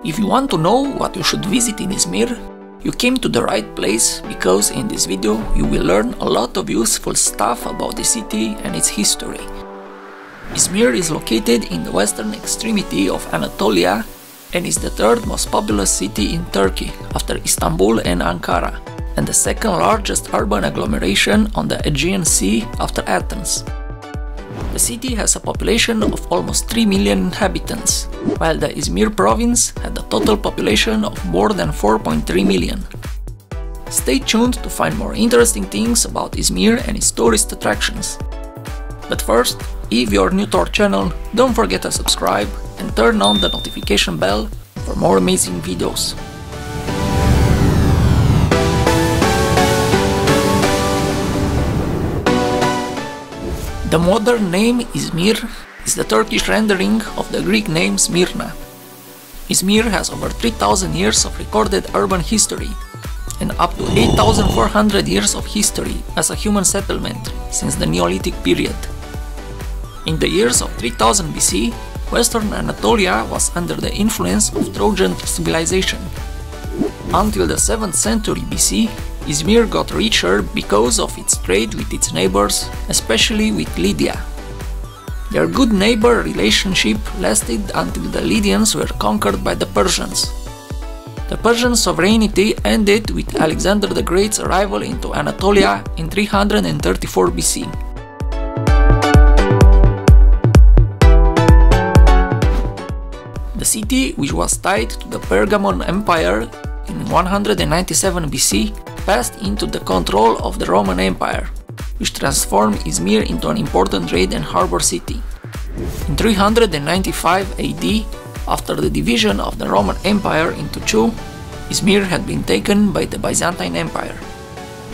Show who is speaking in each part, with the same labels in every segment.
Speaker 1: If you want to know what you should visit in Izmir, you came to the right place, because in this video you will learn a lot of useful stuff about the city and its history. Izmir is located in the western extremity of Anatolia and is the third most populous city in Turkey after Istanbul and Ankara, and the second largest urban agglomeration on the Aegean Sea after Athens. The city has a population of almost 3 million inhabitants, while the Izmir province had a total population of more than 4.3 million. Stay tuned to find more interesting things about Izmir and its tourist attractions. But first, if you're new to our channel, don't forget to subscribe and turn on the notification bell for more amazing videos. The modern name Izmir is the Turkish rendering of the Greek name Smyrna. Izmir has over 3,000 years of recorded urban history and up to 8,400 years of history as a human settlement since the Neolithic period. In the years of 3000 BC, Western Anatolia was under the influence of Trojan civilization. Until the 7th century BC, Izmir got richer because of its trade with its neighbors, especially with Lydia. Their good neighbor relationship lasted until the Lydians were conquered by the Persians. The Persian sovereignty ended with Alexander the Great's arrival into Anatolia in 334 BC. The city, which was tied to the Pergamon Empire in 197 BC, passed into the control of the Roman Empire, which transformed Izmir into an important trade and harbor city. In 395 AD, after the division of the Roman Empire into two, Izmir had been taken by the Byzantine Empire.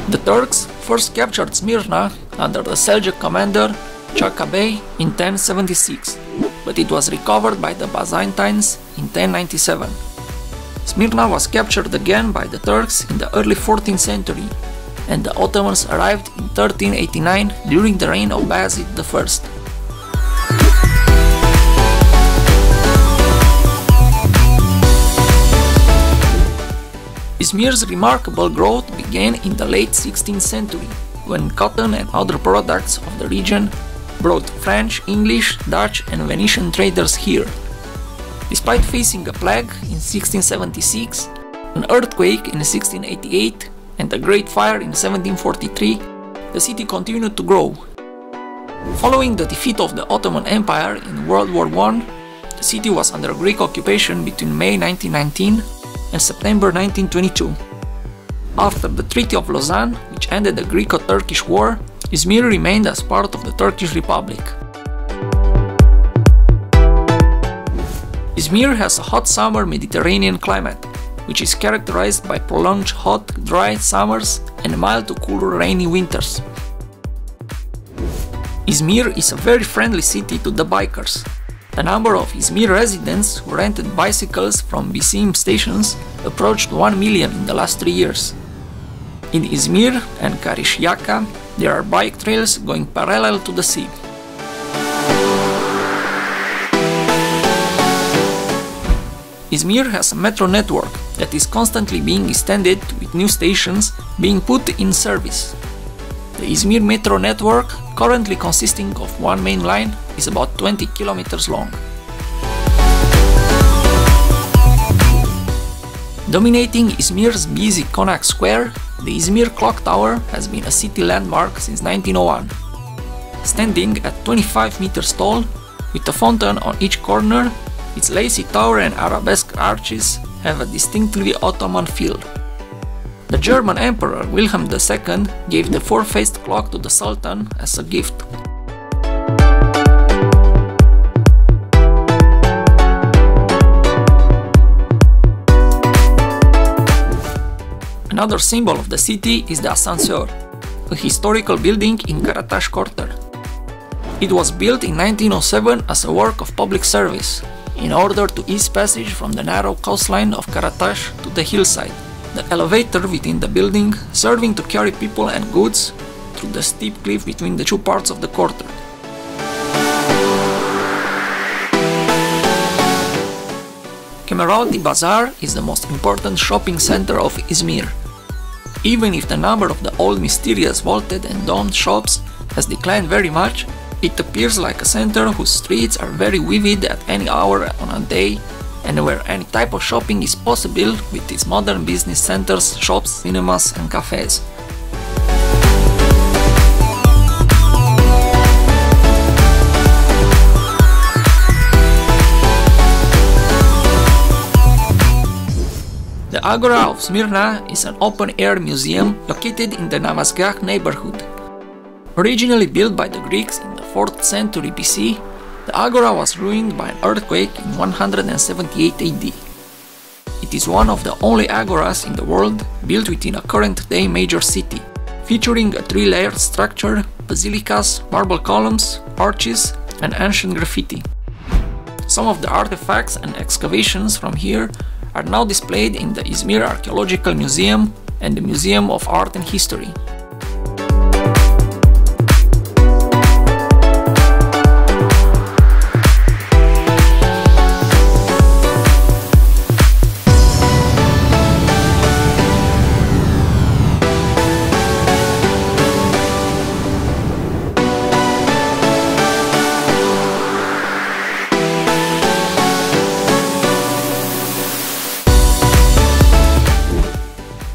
Speaker 1: The Turks first captured Smyrna under the Seljuk commander Chaka Bey in 1076, but it was recovered by the Byzantines in 1097. Smyrna was captured again by the Turks in the early 14th century, and the Ottomans arrived in 1389 during the reign of Bayezid I. Izmir's remarkable growth began in the late 16th century, when cotton and other products of the region brought French, English, Dutch and Venetian traders here. Despite facing a plague in 1676, an earthquake in 1688 and a great fire in 1743, the city continued to grow. Following the defeat of the Ottoman Empire in World War I, the city was under Greek occupation between May 1919 and September 1922. After the Treaty of Lausanne, which ended the Greco-Turkish War, Izmir remained as part of the Turkish Republic. Izmir has a hot summer Mediterranean climate, which is characterized by prolonged hot, dry summers and mild to cool rainy winters. Izmir is a very friendly city to the bikers. The number of Izmir residents who rented bicycles from BCM stations approached 1 million in the last 3 years. In Izmir and Karishiyaka, there are bike trails going parallel to the sea. Izmir has a metro network that is constantly being extended, with new stations being put in service. The Izmir metro network, currently consisting of one main line, is about 20 kilometers long. Dominating Izmir's busy Konak Square, the Izmir Clock Tower has been a city landmark since 1901. Standing at 25 meters tall, with a fountain on each corner, its lacy tower and arabesque arches have a distinctly Ottoman feel. The German Emperor Wilhelm II gave the four-faced clock to the Sultan as a gift. Another symbol of the city is the Asansör, a historical building in Karataş quarter. It was built in 1907 as a work of public service, in order to ease passage from the narrow coastline of Karataş to the hillside. The elevator within the building serving to carry people and goods through the steep cliff between the two parts of the quarter. Kemeraltı Bazaar is the most important shopping center of Izmir. Even if the number of the old mysterious vaulted and domed shops has declined very much, it appears like a center whose streets are very vivid at any hour on a day and where any type of shopping is possible with its modern business centers, shops, cinemas and cafes. The Agura of Smyrna is an open-air museum located in the Namazgah neighborhood. Originally built by the Greeks in the 4th century BC, the Agora was ruined by an earthquake in 178 AD. It is one of the only agoras in the world built within a current-day major city, featuring a 3-layered structure, basilicas, marble columns, arches, and ancient graffiti. Some of the artifacts and excavations from here are now displayed in the Izmir Archaeological Museum and the Museum of Art and History.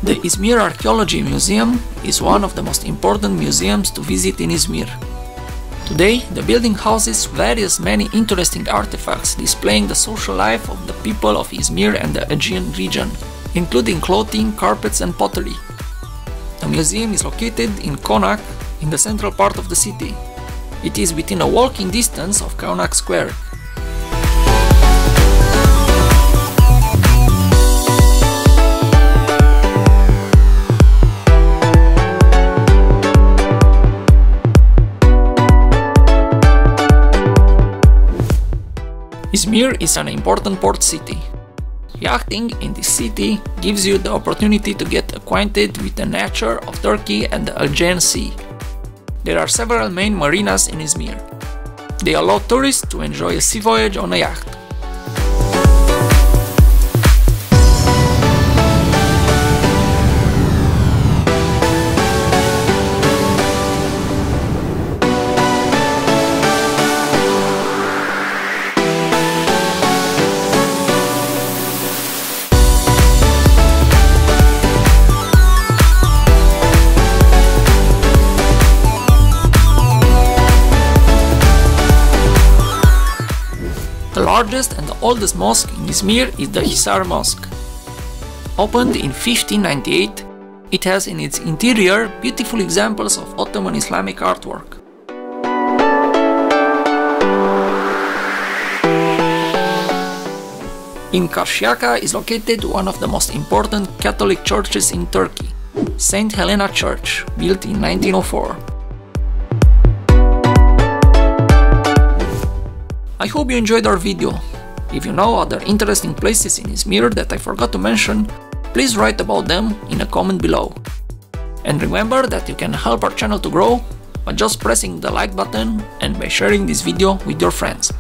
Speaker 1: The Izmir Archaeology Museum is one of the most important museums to visit in Izmir. Today, the building houses many interesting artifacts displaying the social life of the people of Izmir and the Aegean region, including clothing, carpets and pottery. The museum is located in Konak, in the central part of the city. It is within a walking distance of Konak Square. Izmir is an important port city. Yachting in this city gives you the opportunity to get acquainted with the nature of Turkey and the Aegean Sea. There are several main marinas in Izmir. They allow tourists to enjoy a sea voyage on a yacht. The largest and the oldest mosque in Izmir is the Hisar Mosque. Opened in 1598, it has in its interior beautiful examples of Ottoman Islamic artwork. In Karşıyaka is located one of the most important Catholic churches in Turkey, St. Helena Church, built in 1904. I hope you enjoyed our video. If you know other interesting places in Izmir that I forgot to mention, please write about them in a comment below. And remember that you can help our channel to grow by just pressing the like button and by sharing this video with your friends.